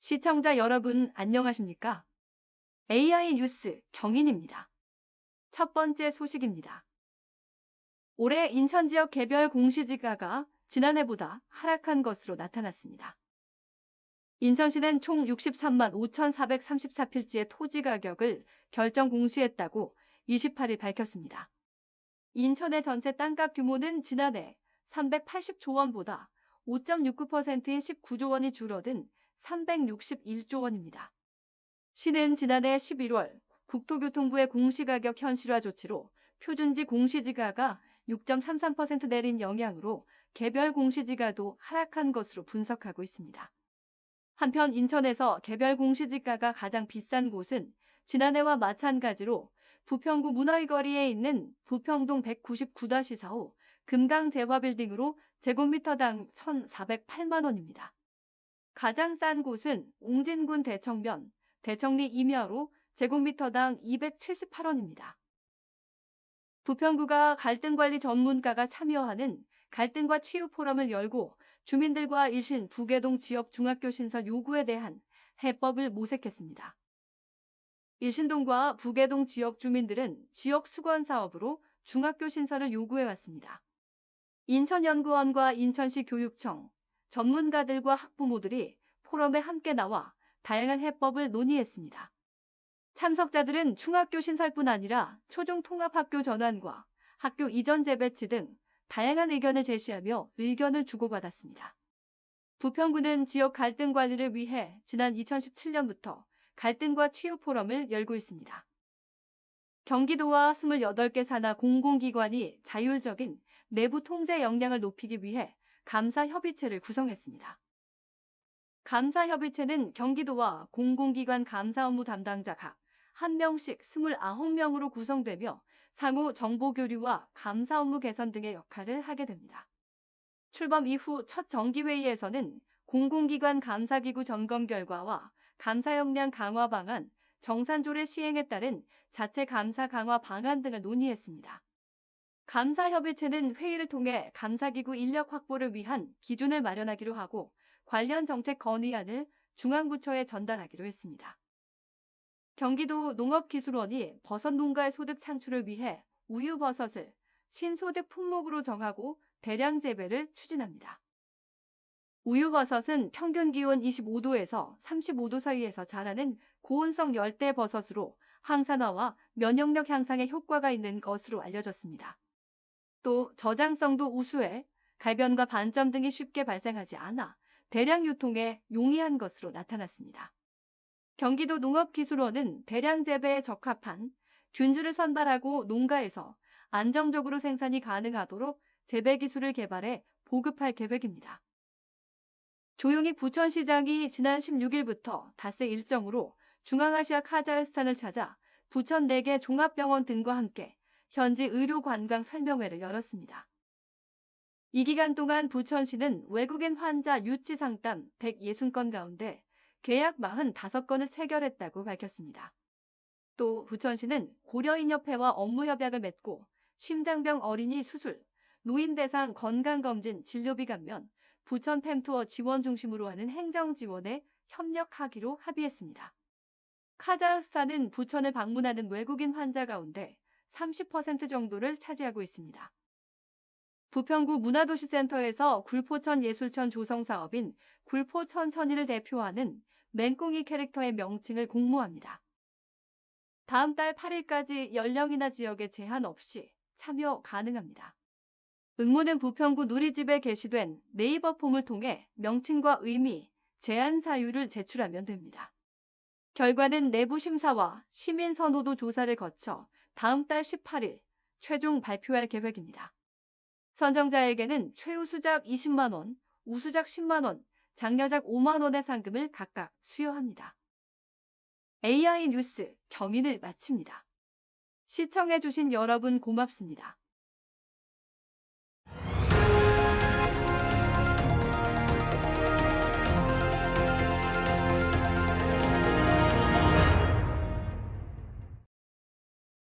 시청자 여러분 안녕하십니까? AI 뉴스 경인입니다. 첫 번째 소식입니다. 올해 인천 지역 개별 공시지가가 지난해보다 하락한 것으로 나타났습니다. 인천시는 총 63만 5,434필지의 토지 가격을 결정 공시했다고 28일 밝혔습니다. 인천의 전체 땅값 규모는 지난해 380조 원보다 5.69%인 19조 원이 줄어든 361조 원입니다. 시는 지난해 11월 국토교통부의 공시가격 현실화 조치로 표준지 공시지가가 6.33% 내린 영향으로 개별 공시지가도 하락한 것으로 분석하고 있습니다. 한편 인천에서 개별 공시지가가 가장 비싼 곳은 지난해와 마찬가지로 부평구 문화의 거리에 있는 부평동 199-4호 금강재화빌딩으로 제곱미터당 1,408만 원입니다. 가장 싼 곳은 옹진군 대청면 대청리 임야로 제곱미터당 278원입니다. 부평구가 갈등관리 전문가가 참여하는 갈등과 치유 포럼을 열고 주민들과 일신 부계동 지역 중학교 신설 요구에 대한 해법을 모색했습니다. 일신동과 부계동 지역 주민들은 지역 수건 사업으로 중학교 신설을 요구해왔습니다. 인천연구원과 인천시 교육청, 전문가들과 학부모들이 포럼에 함께 나와 다양한 해법을 논의했습니다. 참석자들은 중학교 신설뿐 아니라 초중 통합학교 전환과 학교 이전 재배치 등 다양한 의견을 제시하며 의견을 주고받았습니다. 부평구는 지역 갈등 관리를 위해 지난 2017년부터 갈등과 치유 포럼을 열고 있습니다. 경기도와 28개 산하 공공기관이 자율적인 내부 통제 역량을 높이기 위해 감사협의체를 구성했습니다. 감사협의체는 경기도와 공공기관 감사 업무 담당자 각 1명씩 29명으로 구성되며 상호 정보교류와 감사 업무 개선 등의 역할을 하게 됩니다. 출범 이후 첫 정기회의에서는 공공기관 감사기구 점검 결과와 감사 역량 강화 방안, 정산조례 시행에 따른 자체 감사 강화 방안 등을 논의했습니다. 감사협의체는 회의를 통해 감사기구 인력 확보를 위한 기준을 마련하기로 하고 관련 정책 건의안을 중앙부처에 전달하기로 했습니다. 경기도 농업기술원이 버섯 농가의 소득 창출을 위해 우유버섯을 신소득 품목으로 정하고 대량 재배를 추진합니다. 우유버섯은 평균 기온 25도에서 35도 사이에서 자라는 고온성 열대버섯으로 항산화와 면역력 향상에 효과가 있는 것으로 알려졌습니다. 또 저장성도 우수해 갈변과 반점 등이 쉽게 발생하지 않아 대량 유통에 용이한 것으로 나타났습니다. 경기도 농업기술원은 대량 재배에 적합한 균주를 선발하고 농가에서 안정적으로 생산이 가능하도록 재배 기술을 개발해 보급할 계획입니다. 조용익 부천시장이 지난 16일부터 닷새 일정으로 중앙아시아 카자흐스탄을 찾아 부천 4개 종합병원 등과 함께 현지 의료관광 설명회를 열었습니다. 이 기간 동안 부천시는 외국인 환자 유치 상담 160건 가운데 계약 45건을 체결했다고 밝혔습니다. 또 부천시는 고려인협회와 업무협약을 맺고 심장병 어린이 수술, 노인 대상 건강검진 진료비 감면, 부천 팸투어 지원 중심으로 하는 행정 지원에 협력하기로 합의했습니다. 카자흐스탄은 부천을 방문하는 외국인 환자 가운데 30% 정도를 차지하고 있습니다. 부평구 문화도시센터에서 굴포천 예술천 조성 사업인 굴포천천이를 대표하는 맹꽁이 캐릭터의 명칭을 공모합니다. 다음 달 8일까지 연령이나 지역에 제한 없이 참여 가능합니다. 응모는 부평구 누리집에 게시된 네이버 폼을 통해 명칭과 의미, 제안 사유를 제출하면 됩니다. 결과는 내부 심사와 시민 선호도 조사를 거쳐 다음 달 18일 최종 발표할 계획입니다. 선정자에게는 최우수작 20만 원, 우수작 10만 원, 장려작 5만 원의 상금을 각각 수여합니다. AI 뉴스 경인을 마칩니다. 시청해주신 여러분 고맙습니다.